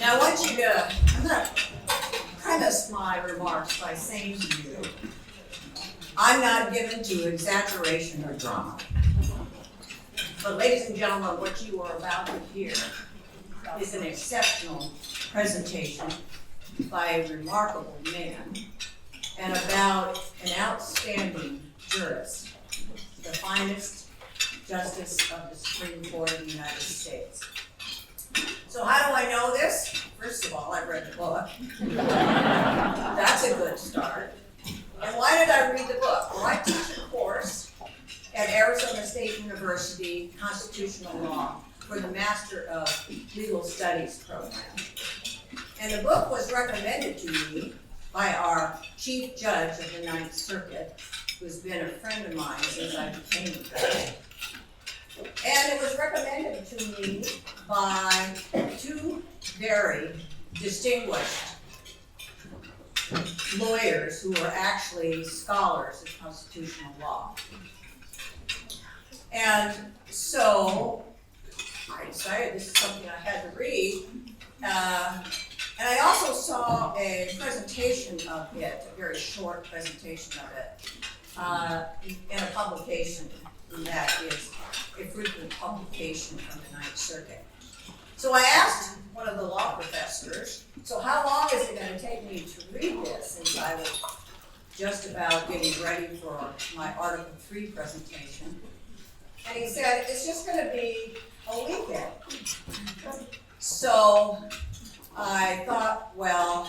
Now I want you to, I'm going to premise my remarks by saying to you, I'm not given to exaggeration or drama. But ladies and gentlemen, what you are about to hear is an exceptional presentation by a remarkable man and about an outstanding jurist, the finest justice of the Supreme Court of the United States. So how do I know this? First of all, I read the book. That's a good start. And why did I read the book? Well, I teach a course at Arizona State University Constitutional Law for the Master of Legal Studies program. And the book was recommended to me by our Chief Judge of the Ninth Circuit, who's been a friend of mine since I became a judge. And it was recommended to me by two very distinguished lawyers who are actually scholars of constitutional law. And so I decided this is something I had to read. And I also saw a presentation of it, a very short presentation of it, in a publication that is a frequent publication from the Ninth Circuit. So I asked one of the law professors, so how long is it going to take me to read this, since I was just about getting ready for my Article 3 presentation. And he said, it's just going to be a weekend. So I thought, well,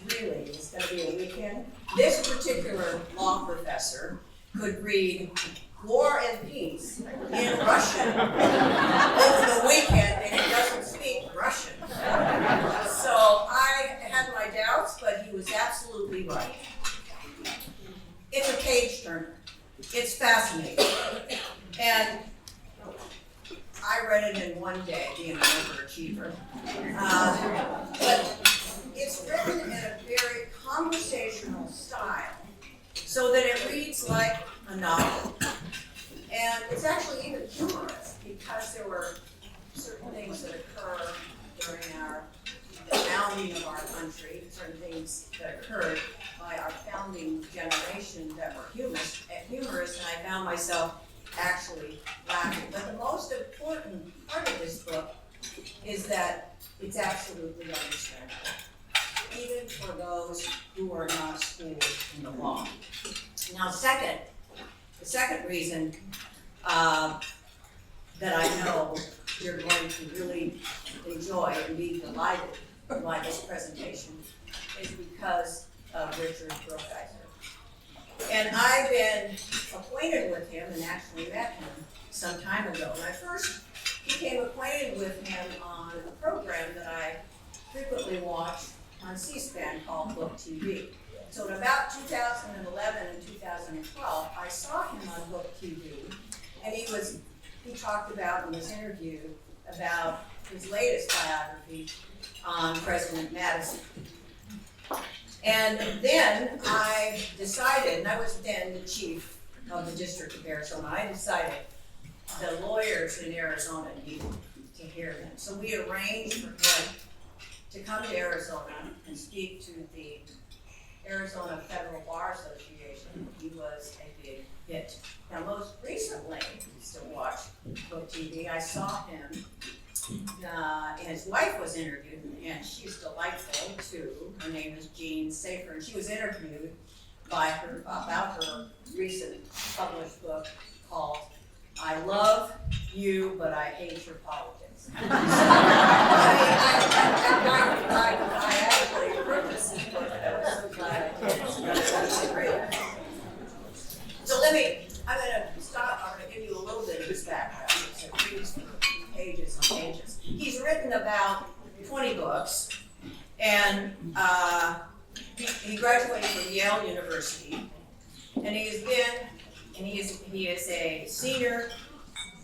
really, it's going to be a weekend? This particular law professor could read War and Peace in Russian over the weekend, and he doesn't speak Russian. So I had my doubts, but he was absolutely right. It's a page turner. It's fascinating. And I read it in one day, being an overachiever. But it's written in a very conversational style, so that it reads like a novel. And it's actually even humorous, because there were certain things that occur during the founding of our country, certain things that occurred by our founding generation that were humorous, and I found myself actually laughing. But the most important part of this book is that it's absolutely understandable, even for those who are not schooled in the law. Now, the second reason that I know you're going to really enjoy and be delighted by this presentation is because of Richard Brookhiser. And I've been acquainted with him and actually met him some time ago. And I first became acquainted with him on a program that I frequently watch on C-SPAN called Book TV. So in about 2011 and 2012, I saw him on Book TV, and he talked about in this interview about his latest biography on President Madison. And then I decided, and I was then the chief of the District of Arizona, I decided the lawyers in Arizona needed to hear him. So we arranged for him to come to Arizona and speak to the Arizona Federal Bar Association. He was a big hit. Now, most recently, to watch Book TV, I saw him, and his wife was interviewed, and she's delightful too. Her name is Jean Safer, and she was interviewed by her about her recent published book called I Love You, But I Hate Your Politics. I actually purchased this book, and I was so glad I did. It's great. So I'm going to stop. I'm going to give you a little bit of his background. So it reads for pages and pages. He's written about 20 books, and he graduated from Yale University, and he is a senior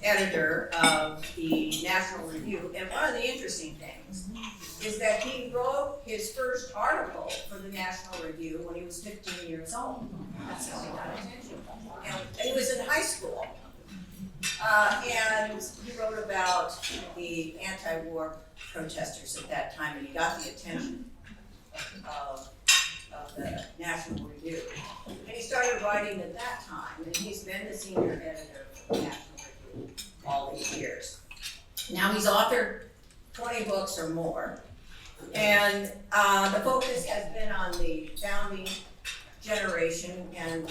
editor of the National Review. And one of the interesting things is that he wrote his first article for the National Review when he was 15 years old. That's how he got attention. And he was in high school. And he wrote about the anti-war protesters at that time, and he got the attention of the National Review. And he started writing at that time, and he's been the senior editor for the National Review all these years. Now he's authored 20 books or more, and the focus has been on the founding generation and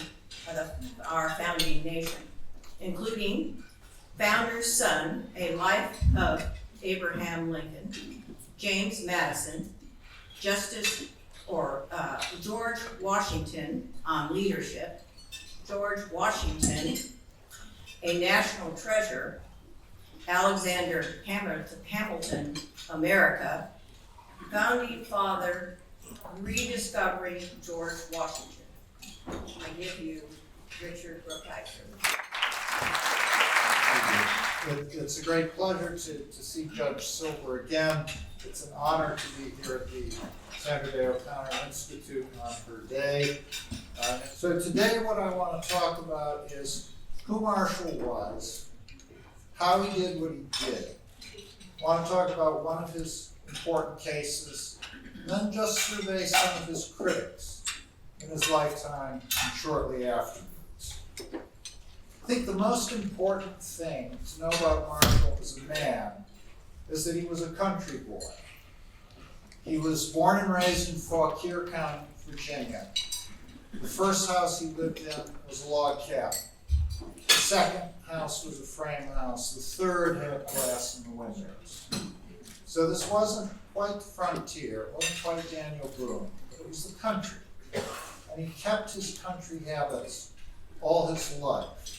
our founding nation, including Founder's Son, A Life of Abraham Lincoln, James Madison, George Washington on Leadership, George Washington, A National Treasure, Alexander Hamilton, America, Founding Father, Rediscovering George Washington. I give you Richard Brookhiser. It's a great pleasure to see Judge Silver again. It's an honor to be here at the Sandra Day O'Connor Institute on her day. So today what I want to talk about is who Marshall was, how he did what he did. I want to talk about one of his important cases, and then just survey some of his critics in his lifetime and shortly afterwards. I think the most important thing to know about Marshall as a man is that he was a country boy. He was born and raised in Fauquier County, Virginia. The first house he lived in was a log cabin. The second house was a frame house. The third had glass in the windows. So this wasn't quite the frontier, it wasn't quite Daniel Boone, but it was the country. And he kept his country habits all his life.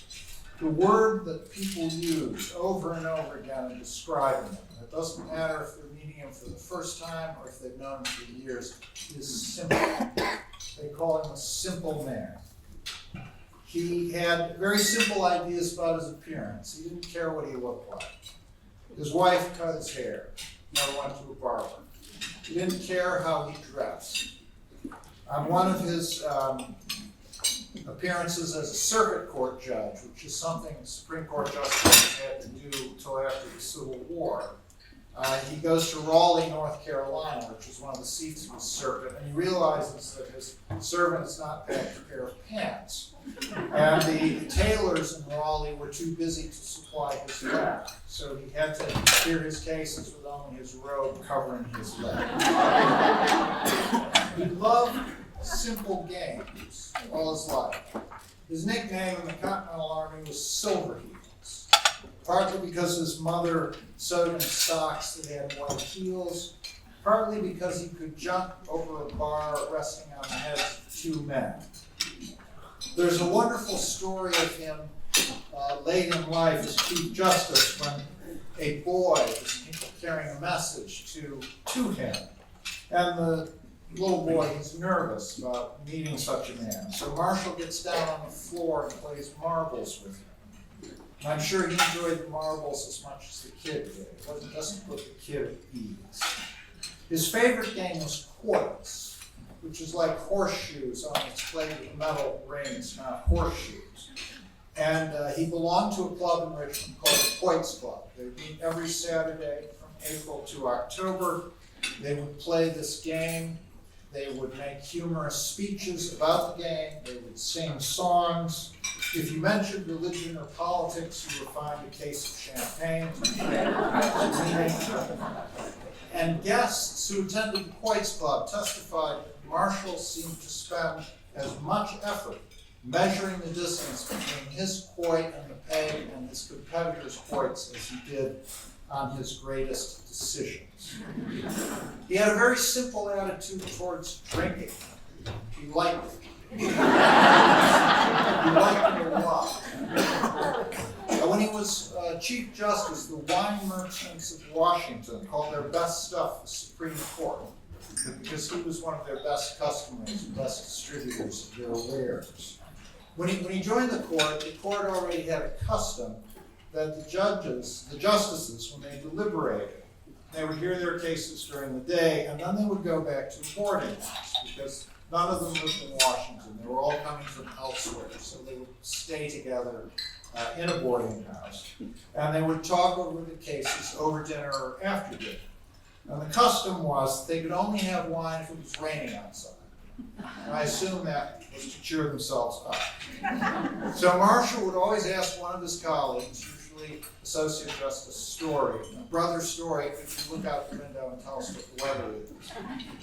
The word that people use over and over again in describing him, and it doesn't matter if they're meeting him for the first time or if they've known him for years, is simple. They call him a simple man. He had very simple ideas about his appearance. He didn't care what he looked like. His wife cut his hair, never went to a barber. He didn't care how he dressed. On one of his appearances as a circuit court judge, which is something Supreme Court justices had to do until after the Civil War, he goes to Raleigh, North Carolina, which is one of the seats of his circuit, and he realizes that his servant has not packed a pair of pants. And the tailors in Raleigh were too busy to supply his leg, so he had to hear his cases with only his robe covering his leg. He loved simple games all his life. His nickname in the Continental Army was Silverheels, partly because his mother sewed him socks that had white heels, partly because he could jump over a bar resting on the heads of two men. There's a wonderful story of him late in life as Chief Justice when a boy was carrying a message to him, and the little boy is nervous about meeting such a man. So Marshall gets down on the floor and plays marbles with him. And I'm sure he enjoyed the marbles as much as the kid did. It wasn't just to put the kid at ease. His favorite game was quoits, which is like horseshoes, only it's played with metal rings, not horseshoes. And he belonged to a club in Richmond called the Quoits Club. They would meet every Saturday from April to October. They would play this game. They would make humorous speeches about the game. They would sing songs. If you mentioned religion or politics, you would find a case of champagne. And guests who attended the Quoits Club testified that Marshall seemed to spend as much effort measuring the distance between his quoit and the peg and his competitor's quoits as he did on his greatest decisions. He had a very simple attitude towards drinking. He liked it. He liked it a lot. When he was Chief Justice, the wine merchants of Washington called their best stuff the Supreme Court, because he was one of their best customers and best distributors of their wares. When he joined the court already had a custom that the justices, when they deliberated, they would hear their cases during the day, and then they would go back to the boarding house, because none of them lived in Washington. They were all coming from elsewhere, so they would stay together in a boarding house, and they would talk over the cases over dinner or after dinner. And the custom was they could only have wine if it was raining outside. And I assume that was to cheer themselves up. So Marshall would always ask one of his colleagues, usually Associate Justice Story, Brother Story, could you look out the window and tell us what the weather is?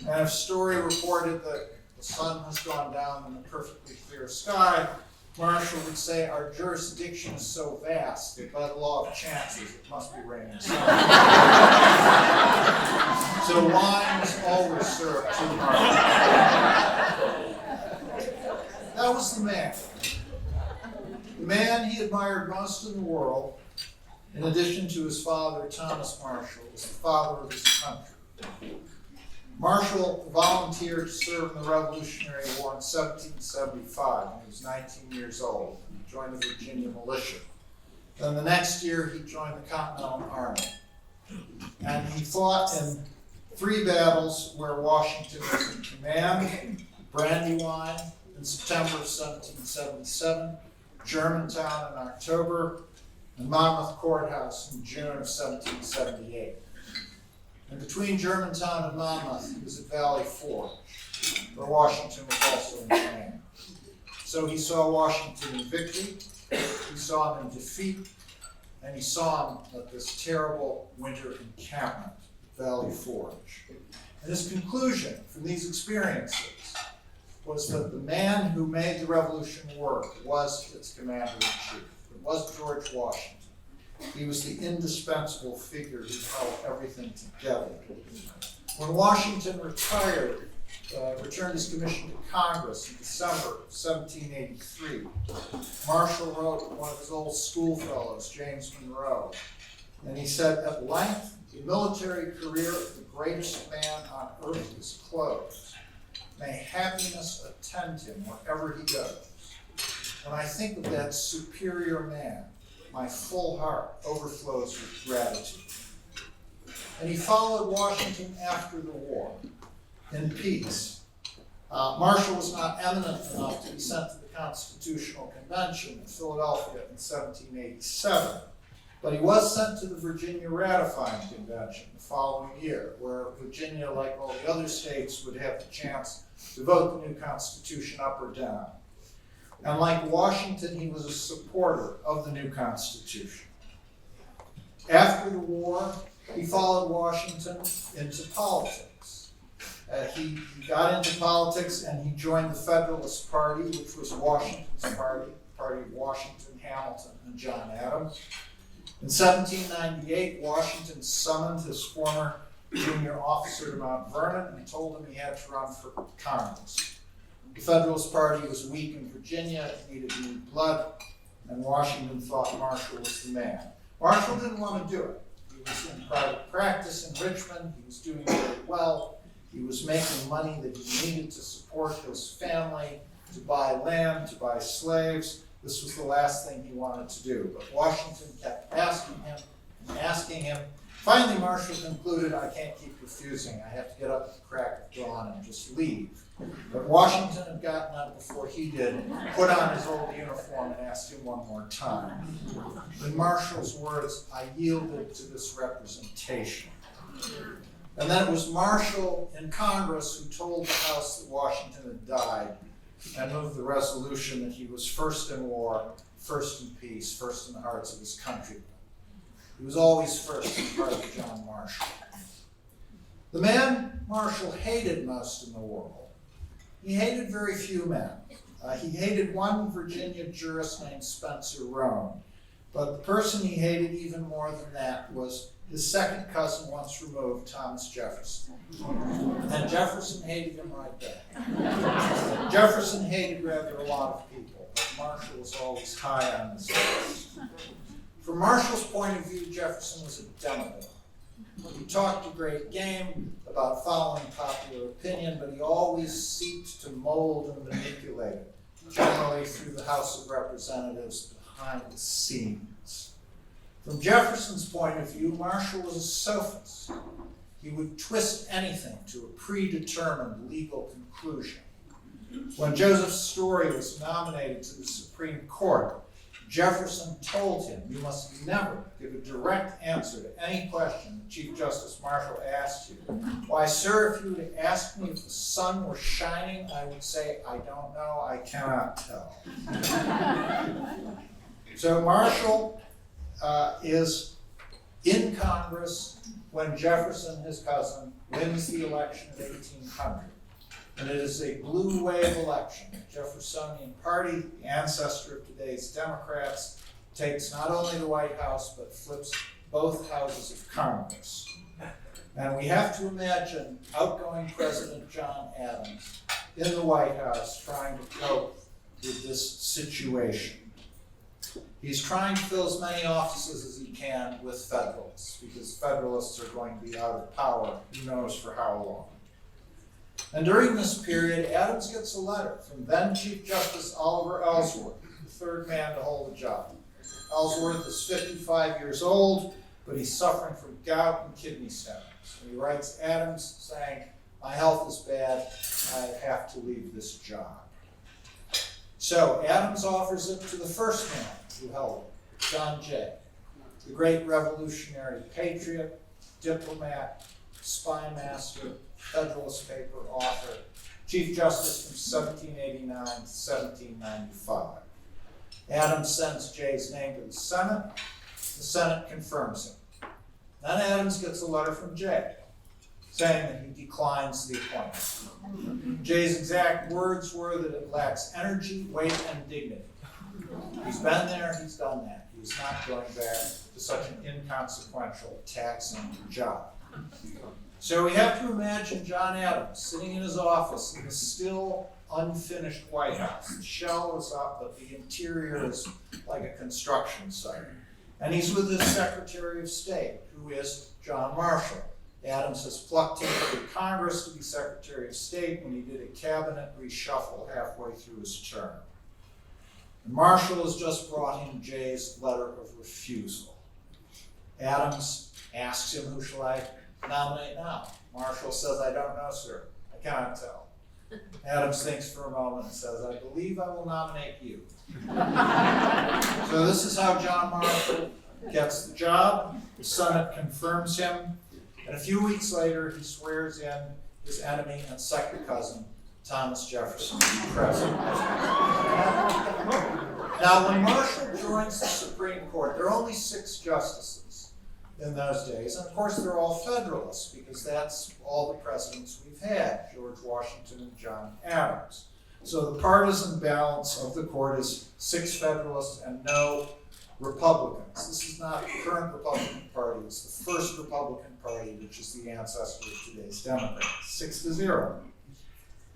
And if Story reported that the sun has gone down in a perfectly clear sky, Marshall would say, our jurisdiction is so vast that by the law of chances, it must be raining sun. So wine was always served to Marshall. That was the man. The man he admired most in the world, in addition to his father, Thomas Marshall, was the father of his country. Marshall volunteered to serve in the Revolutionary War in 1775 when he was 19 years old. He joined the Virginia militia. Then the next year, he joined the Continental Army. And he fought in 3 battles where Washington was in command: Brandywine in September of 1777, Germantown in October, and Monmouth Courthouse in June of 1778. And between Germantown and Monmouth, he was at Valley Forge, where Washington was also in command. So he saw Washington in victory, he saw him in defeat, and he saw him at this terrible winter encampment at Valley Forge. And his conclusion from these experiences was that the man who made the revolution work was its commander-in-chief. It was George Washington. He was the indispensable figure who held everything together. When Washington returned his commission to Congress in December of 1783, Marshall wrote one of his old schoolfellows, James Monroe, and he said, at length, the military career of the greatest man on earth is closed. May happiness attend him wherever he goes. When I think of that superior man, my full heart overflows with gratitude. And he followed Washington after the war, in peace. Marshall was not eminent enough to be sent to the Constitutional Convention in Philadelphia in 1787, but he was sent to the Virginia Ratifying Convention the following year, where Virginia, like all the other states, would have the chance to vote the new Constitution up or down. And like Washington, he was a supporter of the new Constitution. After the war, he followed Washington into politics. He got into politics and he joined the Federalist Party, which was Washington's party, the party of Washington, Hamilton, and John Adams. In 1798, Washington summoned his former junior officer to Mount Vernon and told him he had to run for Congress. The Federalist Party was weak in Virginia, it needed new blood, and Washington thought Marshall was the man. Marshall didn't want to do it. He was in private practice in Richmond, he was doing very well, he was making money that he needed to support his family, to buy land, to buy slaves. This was the last thing he wanted to do. But Washington kept asking him. Finally, Marshall concluded, I can't keep refusing. I have to get up at the crack of dawn and just leave. But Washington had gotten up before he did, put on his old uniform and asked him one more time. In Marshall's words, I yielded to this representation. And then it was Marshall in Congress who told the House that Washington had died and moved the resolution that he was first in war, first in peace, first in the hearts of his countrymen. He was always first in the heart of John Marshall. The man Marshall hated most in the world, he hated very few men. He hated one Virginia jurist named Spencer Roane, but the person he hated even more than that was his second cousin once removed, Thomas Jefferson. And Jefferson hated him right back. Jefferson hated rather a lot of people, but Marshall was always high on his list. From Marshall's point of view, Jefferson was a demagogue. He talked a great game about following popular opinion, but he always seeked to mold and manipulate it, generally through the House of Representatives behind the scenes. From Jefferson's point of view, Marshall was a sophist. He would twist anything to a predetermined legal conclusion. When Joseph Story was nominated to the Supreme Court, Jefferson told him, "You must never give a direct answer to any question that Chief Justice Marshall asks you. Why, sir, if you were to ask me if the sun were shining, I would say, I don't know, I cannot tell." So Marshall is in Congress when Jefferson, his cousin, wins the election of 1800. And it is a blue wave election. The Jeffersonian Party, the ancestor of today's Democrats, takes not only the White House, but flips both houses of Congress. And we have to imagine outgoing President John Adams in the White House trying to cope with this situation. He's trying to fill as many offices as he can with Federalists, because Federalists are going to be out of power, who knows for how long. And during this period, Adams gets a letter from then Chief Justice Oliver Ellsworth, the third man to hold the job. Ellsworth is 55 years old, but he's suffering from gout and kidney stones. And he writes Adams saying, "My health is bad, I have to leave this job." So Adams offers it to the first man who held it, John Jay, the great revolutionary patriot, diplomat, spy master, Federalist paper author, Chief Justice from 1789 to 1795. Adams sends Jay's name to the Senate. The Senate confirms him. Then Adams gets a letter from Jay saying that he declines the appointment. Jay's exact words were that it lacks energy, weight, and dignity. He's been there, he's done that. He's not going back to such an inconsequential, taxing job. So we have to imagine John Adams sitting in his office in the still unfinished White House. The shell is up, but the interior is like a construction site. And he's with his Secretary of State, who is John Marshall. Adams has plucked him from Congress to be Secretary of State when he did a cabinet reshuffle halfway through his term. And Marshall has just brought him Jay's letter of refusal. Adams asks him, "Who shall I nominate now?" Marshall says, "I don't know, sir. I cannot tell." Adams thinks for a moment and says, "I believe I will nominate you." So this is how John Marshall gets the job. The Senate confirms him. And a few weeks later, he swears in his enemy and second cousin, Thomas Jefferson, to be president. Now, when Marshall joins the Supreme Court, there are only 6 justices in those days. And of course, they're all Federalists, because that's all the presidents we've had, George Washington and John Adams. So the partisan balance of the court is 6 Federalists and no Republicans. This is not the current Republican Party, it's the first Republican Party, which is the ancestor of today's Democrats, 6-0.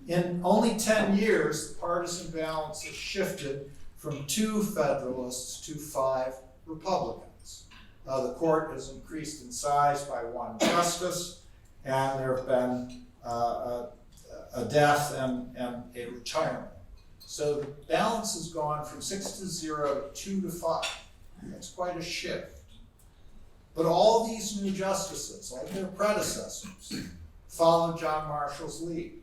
In only 10 years, the partisan balance has shifted from 2 Federalists to 5 Republicans. The court has increased in size by 1 justice, and there have been a death and a retirement. So the balance has gone from 6-0 to 2-5. That's quite a shift. But all these new justices, like their predecessors, followed John Marshall's lead.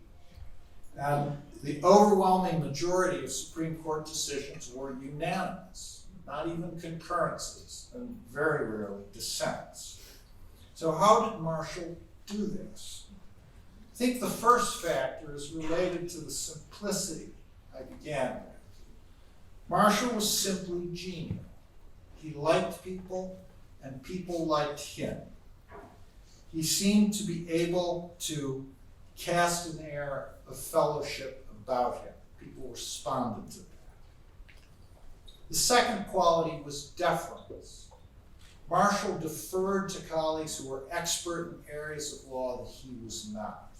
And the overwhelming majority of Supreme Court decisions were unanimous, not even concurrences, and very rarely dissents. So how did Marshall do this? I think the first factor is related to the simplicity I began with. Marshall was simply genial. He liked people, and people liked him. He seemed to be able to cast an air of fellowship about him. People responded to that. The second quality was deference. Marshall deferred to colleagues who were expert in areas of law that he was not.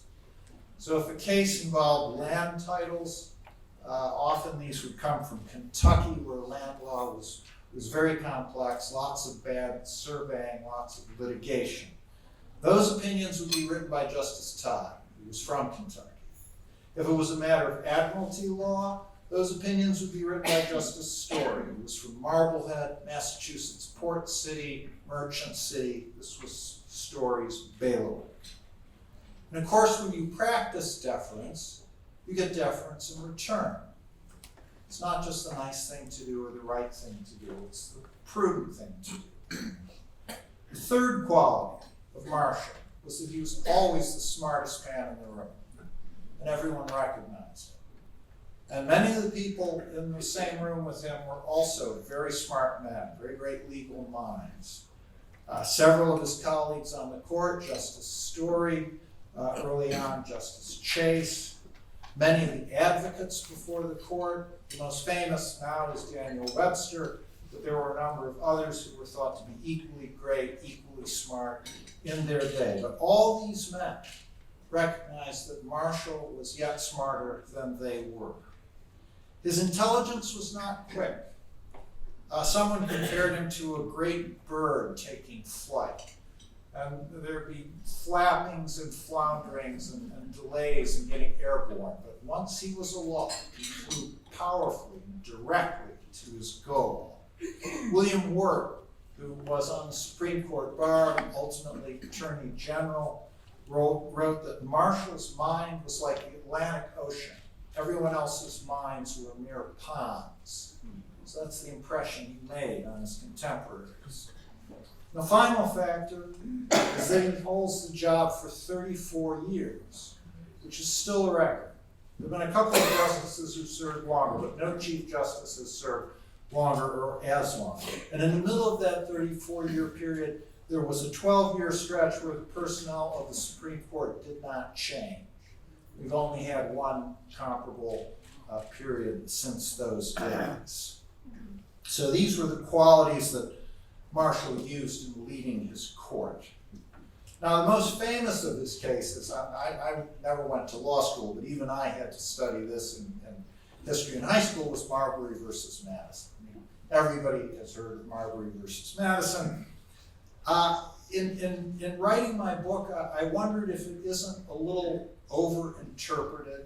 So if a case involved land titles, often these would come from Kentucky, where land law was very complex, lots of bad surveying, lots of litigation. Those opinions would be written by Justice Todd, who was from Kentucky. If it was a matter of admiralty law, those opinions would be written by Justice Story, who was from Marblehead, Massachusetts, Port City, Merchant City. This was Story's bailiwick. And of course, when you practice deference, you get deference in return. It's not just the nice thing to do or the right thing to do, it's the prudent thing to do. The third quality of Marshall was that he was always the smartest man in the room, and everyone recognized it. And many of the people in the same room with him were also very smart men, very great legal minds. Several of his colleagues on the court, Justice Story, early on Justice Chase, many of the advocates before the court, the most famous now is Daniel Webster, but there were a number of others who were thought to be equally great, equally smart in their day. But all these men recognized that Marshall was yet smarter than they were. His intelligence was not quick. Someone compared him to a great bird taking flight. And there'd be flappings and flounderings and delays in getting airborne. But once he was aloft, he flew powerfully and directly to his goal. William Wirt, who was on the Supreme Court bar and ultimately Attorney General, wrote that Marshall's mind was like the Atlantic Ocean. Everyone else's minds were mere ponds. So that's the impression he made on his contemporaries. The final factor is that he holds the job for 34 years, which is still a record. There have been a couple of justices who served longer, but no Chief Justice has served longer or as long. And in the middle of that 34-year period, there was a 12-year stretch where the personnel of the Supreme Court did not change. We've only had one comparable period since those days. So these were the qualities that Marshall used in leading his court. Now, the most famous of his cases, I never went to law school, but even I had to study this in history in high school, was Marbury versus Madison. Everybody has heard of Marbury versus Madison. In writing my book, I wondered if it isn't a little over-interpreted.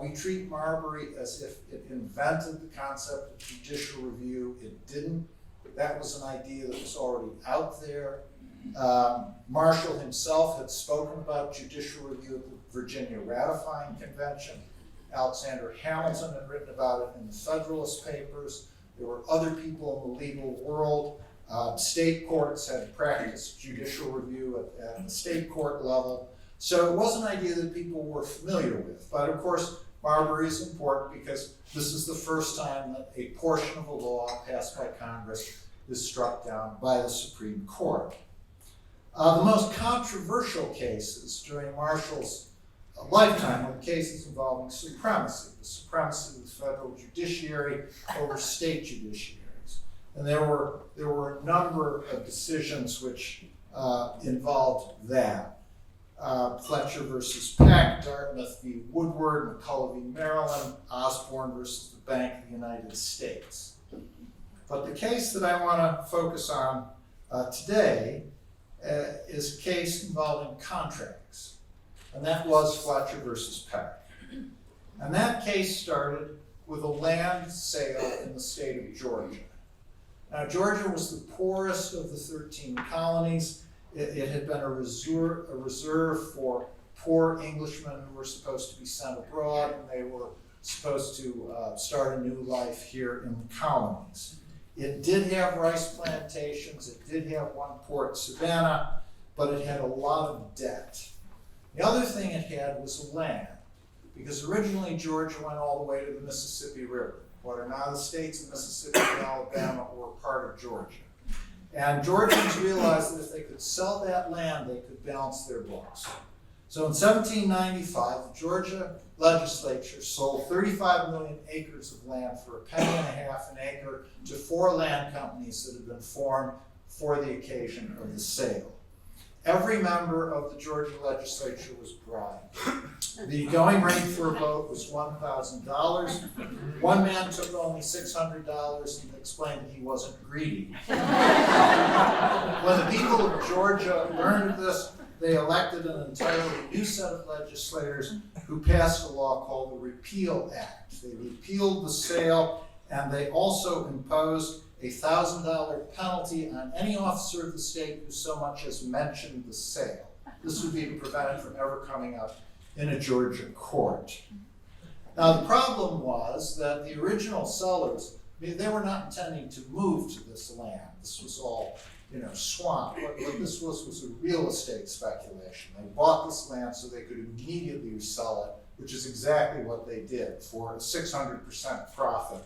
We treat Marbury as if it invented the concept of judicial review. It didn't. That was an idea that was already out there. Marshall himself had spoken about judicial review at the Virginia Ratifying Convention. Alexander Hamilton had written about it in the Federalist Papers. There were other people in the legal world. State courts had practiced judicial review at the state court level. So it was an idea that people were familiar with. But of course, Marbury is important because this is the first time that a portion of a law passed by Congress is struck down by the Supreme Court. The most controversial cases during Marshall's lifetime were the cases involving supremacy, the supremacy of the federal judiciary over state judiciaries. And there were a number of decisions which involved that. Fletcher versus Peck, Dartmouth v. Woodward, McCulloch v. Maryland, Osborne versus the Bank of the United States. But the case that I want to focus on today is a case involving contracts, and that was Fletcher versus Peck. And that case started with a land sale in the state of Georgia. Now, Georgia was the poorest of the 13 colonies. It had been a reserve for poor Englishmen who were supposed to be sent abroad, and they were supposed to start a new life here in the colonies. It did have rice plantations, it did have one port, Savannah, but it had a lot of debt. The other thing it had was land, because originally Georgia went all the way to the Mississippi River. What are now the states of Mississippi and Alabama were part of Georgia. And Georgians realized that if they could sell that land, they could balance their books. So in 1795, the Georgia legislature sold 35 million acres of land for a penny and a half an acre to 4 land companies that had been formed for the occasion of the sale. Every member of the Georgia legislature was bribed. The going rate for a vote was $1,000. One man took only $600 and explained that he wasn't greedy. When the people of Georgia learned of this, they elected an entirely new set of legislators who passed a law called the Repeal Act. They repealed the sale, and they also imposed a $1,000 penalty on any officer of the state who so much as mentioned the sale. This would be to prevent it from ever coming up in a Georgia court. Now, the problem was that the original sellers, I mean, they were not intending to move to this land. This was all, swamp. What this was a real estate speculation. They bought this land so they could immediately resell it, which is exactly what they did for a 600% profit.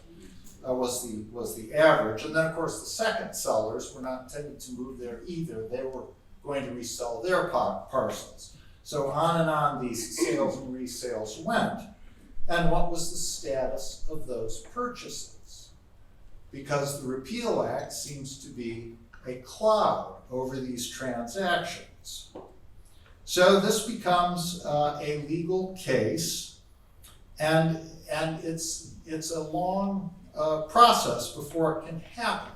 Was the average. And then, of course, the second sellers were not intending to move there either. They were going to resell their parcels. So on and on these sales and resales went. And what was the status of those purchases? Because the Repeal Act seems to be a cloud over these transactions. So this becomes a legal case, and it's a long process before it can happen.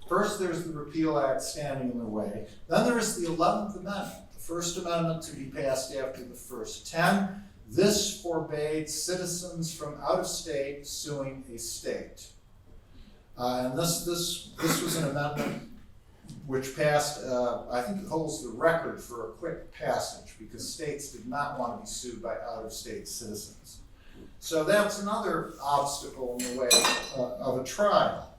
First, there's the Repeal Act standing in the way. Then there is the 11th Amendment, the first amendment to be passed after the first 10. This forbade citizens from out of state suing a state. And this was an amendment which passed, I think it holds the record for a quick passage because states did not want to be sued by out of state citizens. So that's another obstacle in the way of a trial.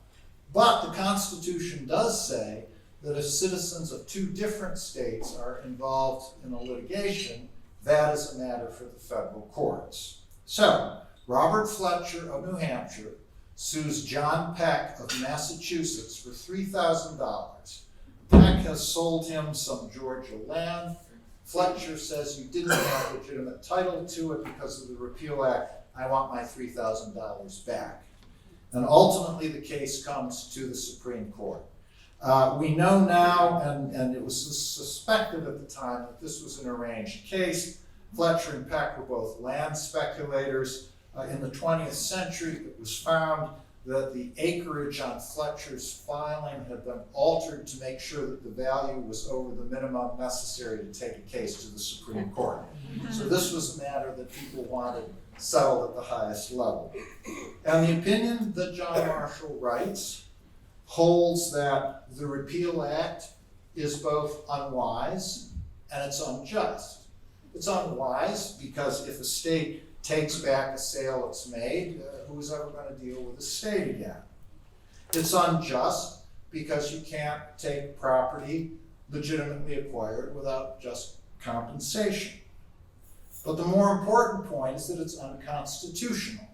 But the Constitution does say that if citizens of two different states are involved in a litigation, that is a matter for the federal courts. So, Robert Fletcher of New Hampshire sues John Peck of Massachusetts for $3,000. Peck has sold him some Georgia land. Fletcher says you didn't have legitimate title to it because of the Repeal Act. I want my $3,000 back. And ultimately the case comes to the Supreme Court. We know now, and it was suspected at the time, that this was an arranged case. Fletcher and Peck were both land speculators. In the 20th century, it was found that the acreage on Fletcher's filing had been altered to make sure that the value was over the minimum necessary to take a case to the Supreme Court. So this was a matter that people wanted settled at the highest level. And the opinion that John Marshall writes holds that the Repeal Act is both unwise and it's unjust. It's unwise because if a state takes back a sale it's made, who's ever going to deal with the state again? It's unjust because you can't take property legitimately acquired without just compensation. But the more important point is that it's unconstitutional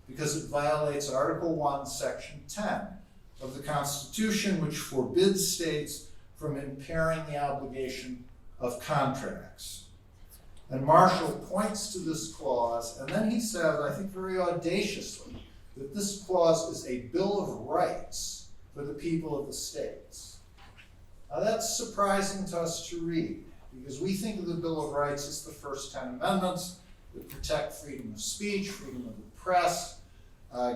because it violates Article 1, Section 10 of the Constitution, which forbids states from impairing the obligation of contracts. And Marshall points to this clause, and then he says, I think very audaciously, that this clause is a Bill of Rights for the people of the states. Now that's surprising to us to read, because we think of the Bill of Rights as the first 10 amendments that protect freedom of speech, freedom of the press,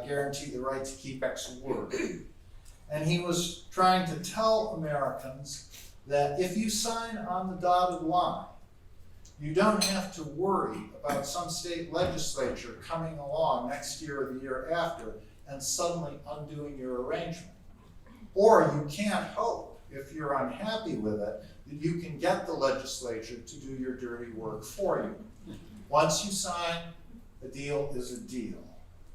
guarantee the right to keep X word. And he was trying to tell Americans that if you sign on the dotted line, you don't have to worry about some state legislature coming along next year or the year after and suddenly undoing your arrangement. Or you can't hope, if you're unhappy with it, that you can get the legislature to do your dirty work for you. Once you sign, a deal is a deal.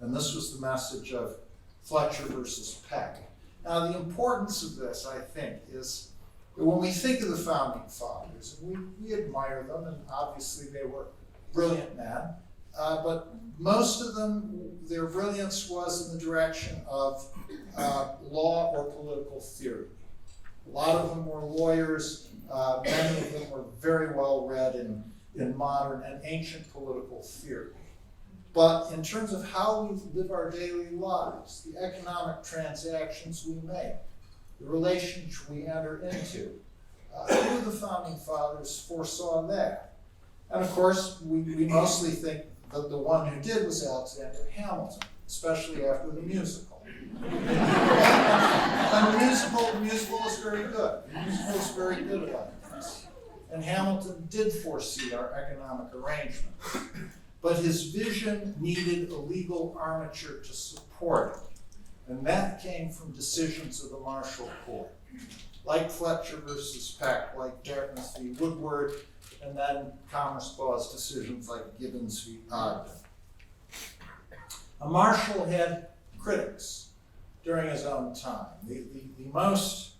And this was the message of Fletcher versus Peck. Now, the importance of this, I think, is that when we think of the Founding Fathers, and we admire them, and obviously they were brilliant men, but most of them, their brilliance was in the direction of law or political theory. A lot of them were lawyers. Many of them were very well read in modern and ancient political theory. But in terms of how we live our daily lives, the economic transactions we make, the relations we enter into, who of the Founding Fathers foresaw that? And of course, we mostly think that the one who did was Alexander Hamilton, especially after the musical. And the musical is very good. The musical is very good about this. And Hamilton did foresee our economic arrangements. But his vision needed a legal armature to support it. And that came from decisions of the Marshall Court, like Fletcher versus Peck, like Dartmouth v. Woodward, and then Commerce Clause decisions like Gibbons v. Ogden. Marshall had critics during his own time. The most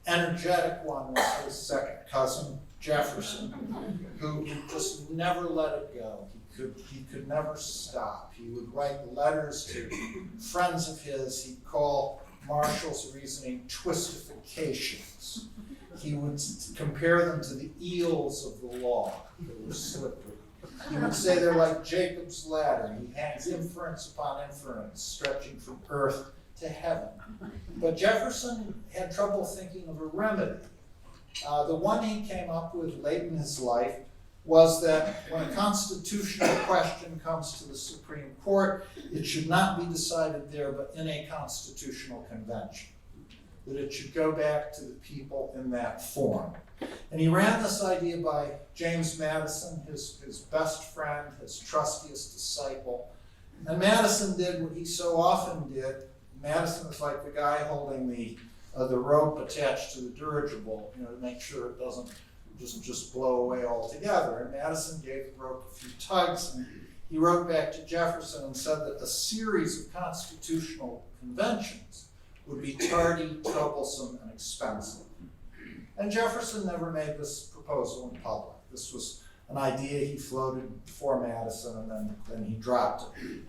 energetic one was his second cousin, Jefferson, who just never let it go. He could never stop. He would write letters to friends of his. He'd call Marshall's reasoning twistifications. He would compare them to the eels of the law that were slippery. He would say they're like Jacob's ladder. He hangs inference upon inference, stretching from earth to heaven. But Jefferson had trouble thinking of a remedy. The one he came up with late in his life was that when a constitutional question comes to the Supreme Court, it should not be decided there, but in a constitutional convention. That it should go back to the people in that form. And he ran this idea by James Madison, his best friend, his trustiest disciple. And Madison did what he so often did. Madison was like the guy holding the rope attached to the dirigible, to make sure it doesn't just blow away altogether. And Madison gave the rope a few tugs, and he wrote back to Jefferson and said that a series of constitutional conventions would be tardy, troublesome, and expensive. And Jefferson never made this proposal in public. This was an idea he floated before Madison, and then he dropped it.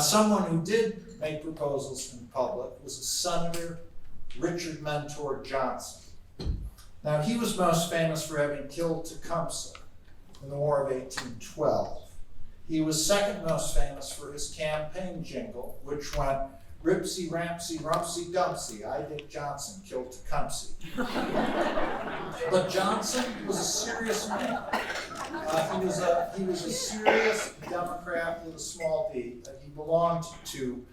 Someone who did make proposals in public was a Senator, Richard Mentor Johnson. Now, he was most famous for having killed Tecumseh in the War of 1812. He was second most famous for his campaign jingle, which went, "Ripsy, Rampsy, Rumpsy, Dumpsy, I, Dick Johnson, killed Tecumseh." But Johnson was a serious man. He was a serious Democrat with a small d. He belonged to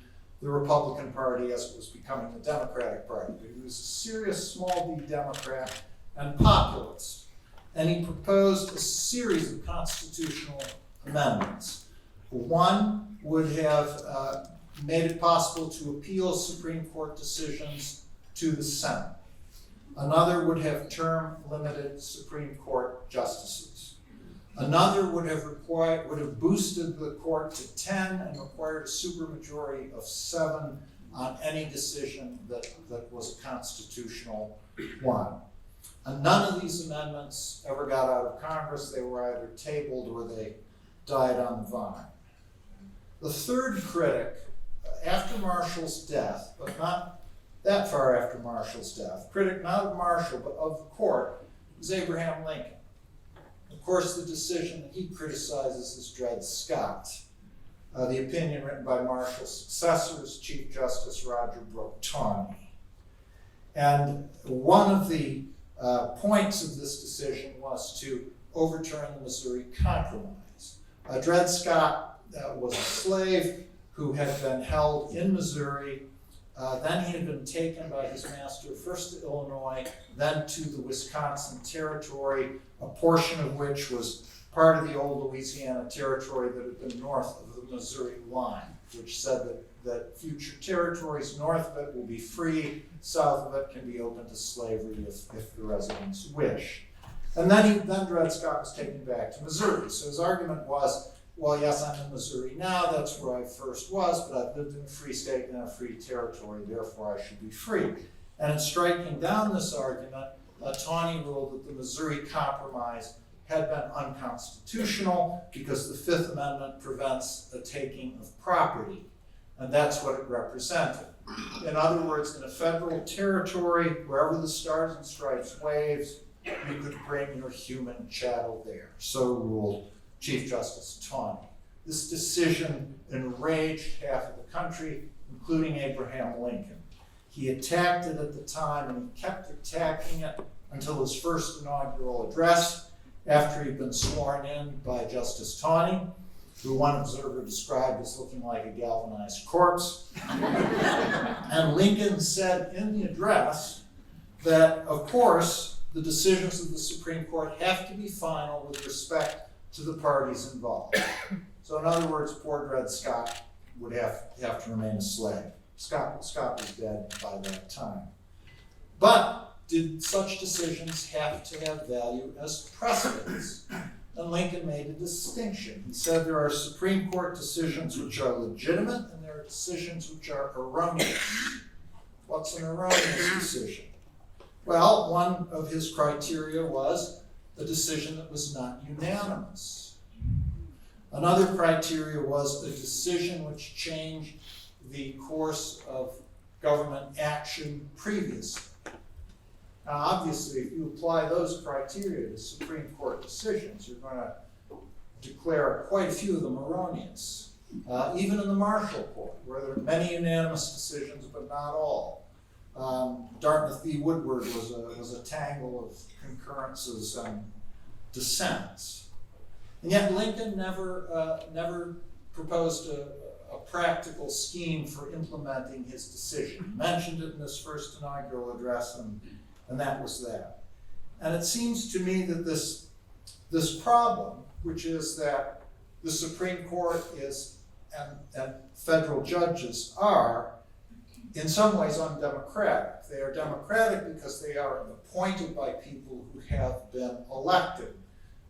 the Republican Party as it was becoming the Democratic Party. But he was a serious small d Democrat and populist. And he proposed a series of constitutional amendments. One would have made it possible to appeal Supreme Court decisions to the Senate. Another would have term-limited Supreme Court justices. Another would have boosted the court to 10 and required a supermajority of 7 on any decision that was a constitutional one. And none of these amendments ever got out of Congress. They were either tabled or they died on the vine. The third critic, after Marshall's death, but not that far after Marshall's death, critic not of Marshall but of the court, was Abraham Lincoln. Of course, the decision that he criticizes is Dred Scott, the opinion written by Marshall's successors, Chief Justice Roger Brooke Tawney. And one of the points of this decision was to overturn the Missouri Compromise. Dred Scott was a slave who had been held in Missouri. Then he had been taken by his master first to Illinois, then to the Wisconsin Territory, a portion of which was part of the old Louisiana Territory that had been north of the Missouri line, which said that future territories north of it will be free, south of it can be open to slavery if the residents wish. And then Dred Scott was taken back to Missouri. So his argument was, well, yes, I'm in Missouri now, that's where I first was, but I've lived in a free state and a free territory, therefore I should be free. And in striking down this argument, Tawney ruled that the Missouri Compromise had been unconstitutional because the Fifth Amendment prevents the taking of property, and that's what it represented. In other words, in a federal territory, wherever the Stars and Stripes waves, you could bring your human chattel there. So ruled Chief Justice Tawney. This decision enraged half of the country, including Abraham Lincoln. He attacked it at the time, and he kept attacking it until his first inaugural address, after he'd been sworn in by Justice Tawney, who one observer described as looking like a galvanized corpse. And Lincoln said in the address that, of course, the decisions of the Supreme Court have to be final with respect to the parties involved. So in other words, poor Dred Scott would have to remain a slave. Scott was dead by that time. But did such decisions have to have value as precedents? and Lincoln made a distinction. He said there are Supreme Court decisions which are legitimate and there are decisions which are erroneous. What's an erroneous decision? Well, one of his criteria was a decision that was not unanimous. Another criteria was a decision which changed the course of government action previously. Now, obviously, if you apply those criteria to Supreme Court decisions, you're going to declare quite a few of them erroneous. Even in the Marshall Court, where there are many unanimous decisions, but not all. Dartmouth v. Woodward was a tangle of concurrences and dissents. And yet Lincoln never proposed a practical scheme for implementing his decision. He mentioned it in his first inaugural address, and that was that. And it seems to me that this problem, which is that the Supreme Court is, and federal judges are, in some ways undemocratic. They are democratic because they are appointed by people who have been elected.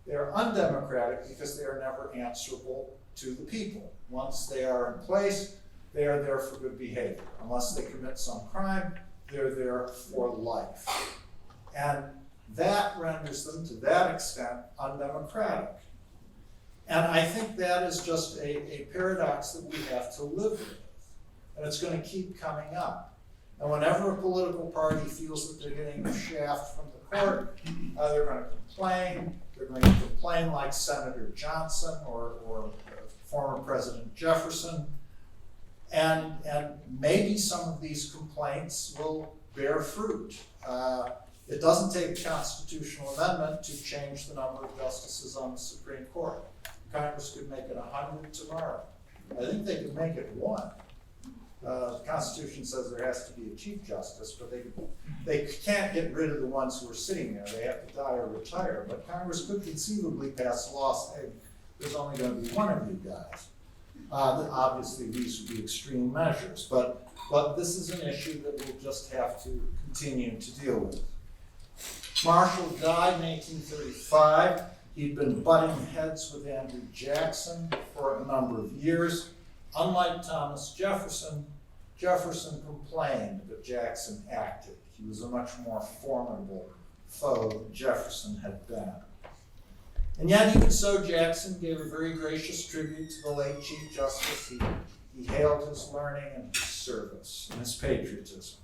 They are undemocratic because they are never answerable to the people. Once they are in place, they are there for good behavior. Unless they commit some crime, they're there for life. And that renders them, to that extent, undemocratic. And I think that is just a paradox that we have to live with. And it's going to keep coming up. And whenever a political party feels that they're getting a shaft from the court, they're going to complain. They're going to complain like Senator Johnson or former President Jefferson. And maybe some of these complaints will bear fruit. It doesn't take a constitutional amendment to change the number of justices on the Supreme Court. Congress could make it 100 tomorrow. I think they could make it 1. The Constitution says there has to be a Chief Justice, but they can't get rid of the ones who are sitting there. They have to die or retire. But Congress could conceivably pass a law saying there's only going to be 1 of you guys. Obviously, these would be extreme measures, but this is an issue that we'll just have to continue to deal with. Marshall died in 1835. He'd been butting heads with Andrew Jackson for a number of years. Unlike Thomas Jefferson, Jefferson complained, but Jackson acted. He was a much more formidable foe than Jefferson had been. And yet, even so, Jackson gave a very gracious tribute to the late Chief Justice. He hailed his learning and his service and his patriotism.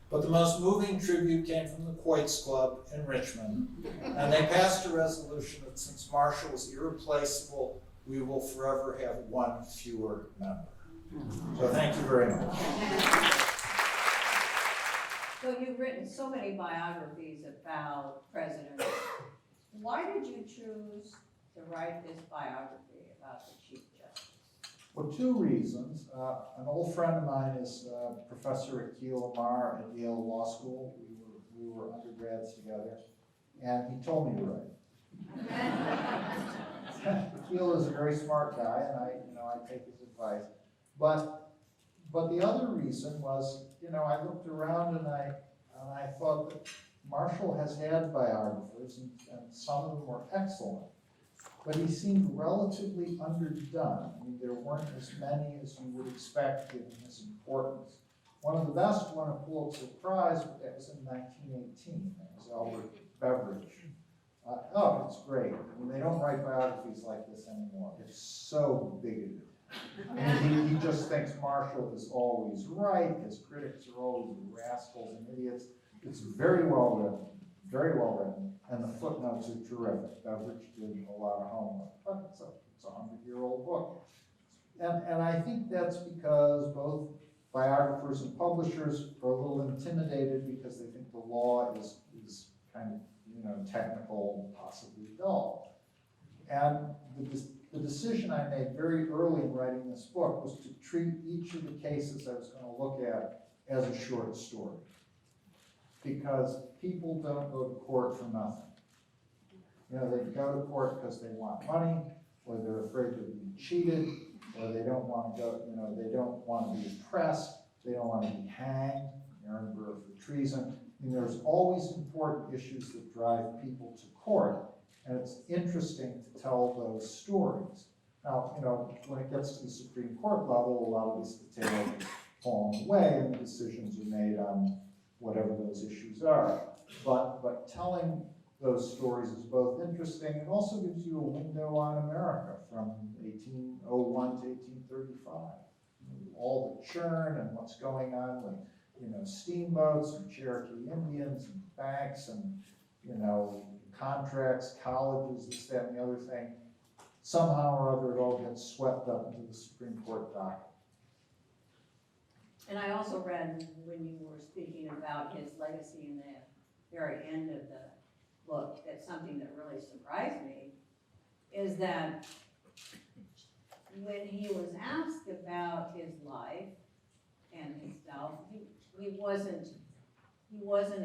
But the most moving tribute came from the Quoits Club in Richmond, and they passed a resolution that since Marshall was irreplaceable, we will forever have 1 fewer member. So thank you very much. So you've written so many biographies about presidents. Why did you choose to write this biography about the Chief Justice? Well, 2 reasons. An old friend of mine is Professor Akil Amar at Yale Law School. We were undergrads together, and he told me to write. Akil is a very smart guy, and I take his advice. But the other reason was, I looked around and I thought that Marshall has had biographers, and some of them were excellent. But he seemed relatively underdone. I mean, there weren't as many as you would expect given his importance. One of the best won a Pulitzer Prize, but that was in 1918. That was Albert Beveridge. It's great. I mean, they don't write biographies like this anymore. It's so bigoted. And he just thinks Marshall is always right. His critics are always rascals and idiots. It's very well written, and the footnotes are terrific. Beveridge did a lot of homework, but it's a 100-year-old book. And I think that's because both biographers and publishers are a little intimidated because they think the law is kind of technical, possibly dull. And the decision I made very early in writing this book was to treat each of the cases I was going to look at as a short story. Because people don't go to court for nothing. They go to court because they want money, or they're afraid of being cheated, or they don't want to go, they don't want to be oppressed, they don't want to be hanged, Nuremberg for treason. I mean, there's always important issues that drive people to court. And it's interesting to tell those stories. Now, when it gets to the Supreme Court level, a lot of these details have fallen away and the decisions are made on whatever those issues are. But telling those stories is both interesting and also gives you a window on America from 1801 to 1835. All the churn and what's going on with, steamboats and Cherokee Indians and banks and, contracts, colleges, this, that, and the other thing. Somehow or other, it all gets swept up into the Supreme Court docket. And I also read when you were speaking about his legacy in the very end of the book, that something that really surprised me is that when he was asked about his life and himself, he wasn't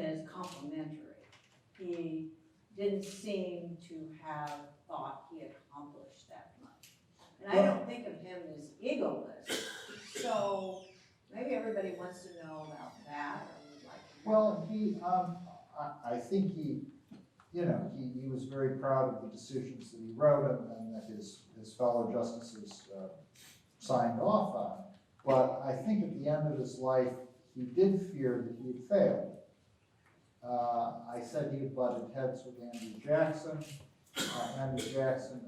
as complimentary. He didn't seem to have thought he accomplished that much. And I don't think of him as egoless. So maybe everybody wants to know about that, or would like to know. Well, I think he was very proud of the decisions that he wrote and that his fellow justices signed off on. But I think at the end of his life, he did fear that he had failed. I said he had butted heads with Andrew Jackson. Andrew Jackson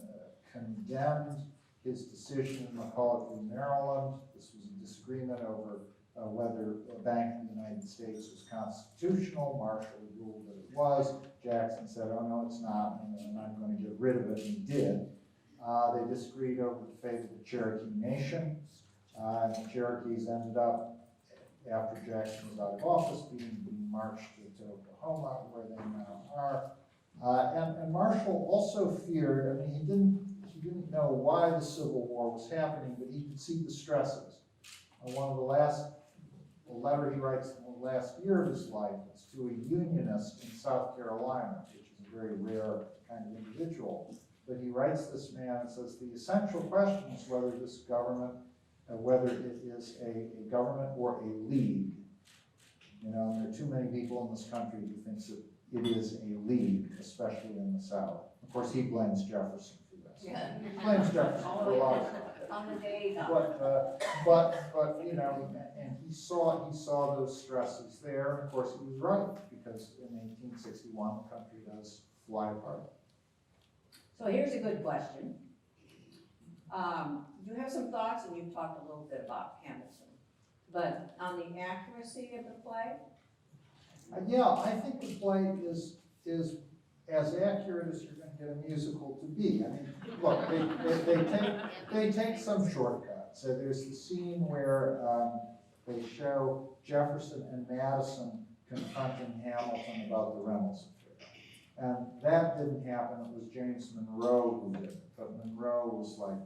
condemned his decision in McCulloch, Maryland. This was a disagreement over whether a bank in the United States was constitutional. Marshall ruled that it was. Jackson said, oh no, it's not, and I'm going to get rid of it, and he did. They disagreed over the fate of the Cherokee Nation. And the Cherokees ended up, after Jackson was out of office, being marched to Oklahoma, where they now are. And Marshall also feared, he didn't know why the Civil War was happening, but he could see the stresses. The letter he writes in the last year of his life is to a Unionist in South Carolina, which is a very rare kind of individual. But he writes this man and says, the essential question is whether this government, whether it is a government or a league. And there are too many people in this country who thinks that it is a league, especially in the South. Of course, he blames Jefferson for this. Yeah. He blames Jefferson for a lot of stuff. On the day. But and he saw those stresses there. And of course, he was right, because in 1861 the country does fly apart. So here's a good question. You have some thoughts, and you've talked a little bit about Hamilton, but on the accuracy of the play? Yeah, I think the play is as accurate as you're going to get a musical to be. Look, they take some shortcuts. So there's the scene where they show Jefferson and Madison confronting Hamilton about the Reynolds affair. And that didn't happen. It was James Monroe who did it. But Monroe was like,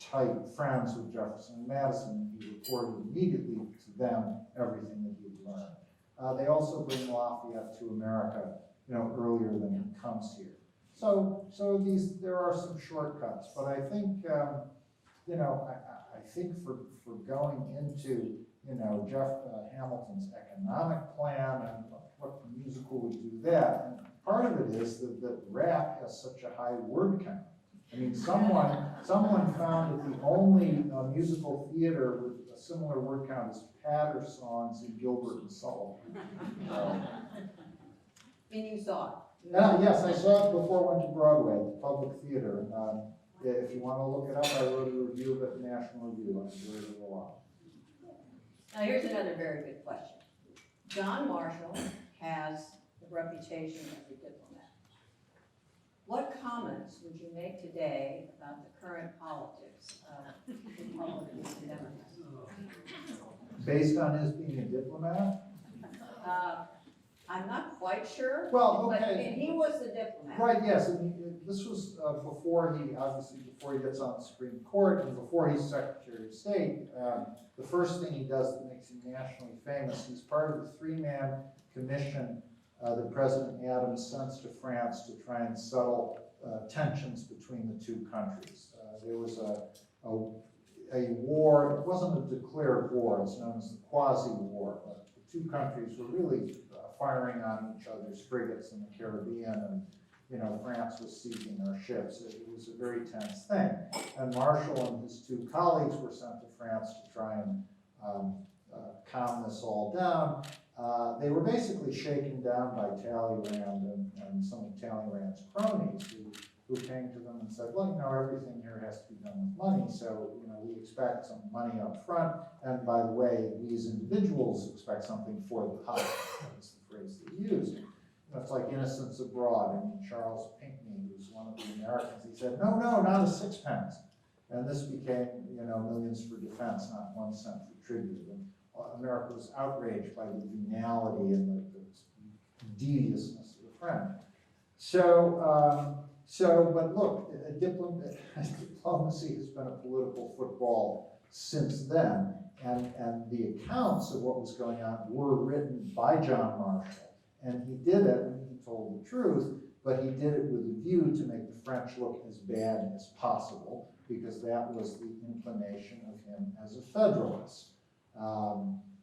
tight friends with Jefferson and Madison, and he reported immediately to them everything that he had learned. They also bring Lafayette to America, earlier than he comes here. So there are some shortcuts, but I think, I think for going into, Hamilton's economic plan and what the musical would do that, and part of it is that rap has such a high word count. Someone found that the only musical theater with a similar word count is patter songs in Gilbert and Sullivan. And you saw it? Yes, I saw it before I went to Broadway, the Public Theater. If you want to look it up, I wrote a review of it in National Review. I enjoyed it a lot. Now here's another very good question. John Marshall has the reputation as a diplomat. What comments would you make today about the current politics of Republicans and Democrats? Based on his being a diplomat? I'm not quite sure. Well, But okay. he was the diplomat. Right, yes, and this was before he gets on the Supreme Court and before he's Secretary of State. The first thing he does that makes him nationally famous, he's part of the three-man commission that President Adams sends to France to try and settle tensions between the two countries. There was a war. It wasn't a declared war, it's known as the quasi-war, but the two countries were really firing on each other's frigates in the Caribbean, France was seizing our ships. It was a very tense thing. And Marshall and his two colleagues were sent to France to try and calm this all down. They were basically shaken down by Talleyrand and some of Talleyrand's cronies who came to them and said, well, everything here has to be done with money, so, we expect some money up front, and by the way, we as individuals expect something for the hire. That's the phrase they used. It's like innocents abroad. Charles Pinckney, who's one of the Americans, he said, no, not a sixpence. And this became, millions for defense, not 1 cent for tribute. And America was outraged by the venality and the deviousness of the French. But look, diplomacy has been a political football since then, and the accounts of what was going on were written by John Marshall. And he did it, and he told the truth, but he did it with a view to make the French look as bad as possible, because that was the inclination of him as a Federalist.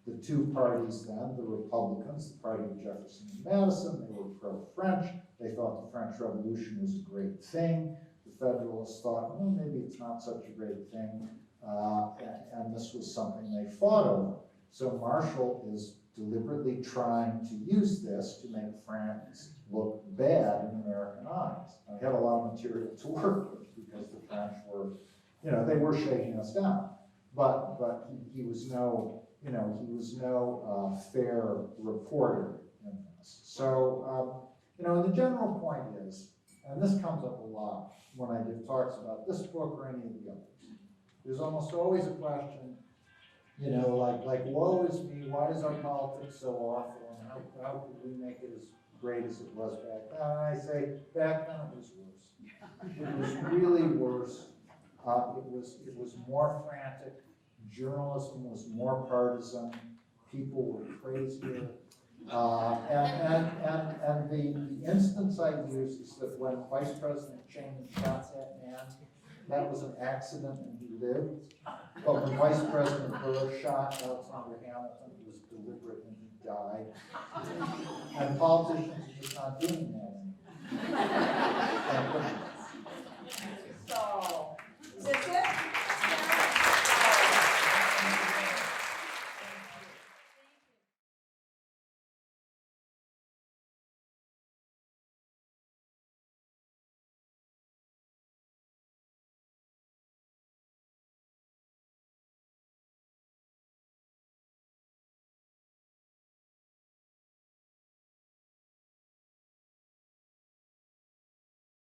The two parties then, the Republicans, the party of Jefferson and Madison, they were pro-French. They thought the French Revolution was a great thing. The Federalists thought, well, maybe it's not such a great thing, and this was something they fought over. So Marshall is deliberately trying to use this to make France look bad in American eyes. I had a lot of material to work with because the French were, they were shaking us down. But he was no fair reporter in this. So, and the general point is, and this comes up a lot when I give talks about this book or any of the others, there's almost always a question, like woe is me, why is our politics so awful, and how could we make it as great as it was back then? And I say, back then it was worse. It was really worse. It was more frantic. Journalism was more partisan. People were crazier. And the instance I use is that when Vice President Cheney shot that man, that was an accident and he lived. But when Vice President Burr shot Alexander Hamilton, it was deliberate and he died. And politicians are just not doing that anymore.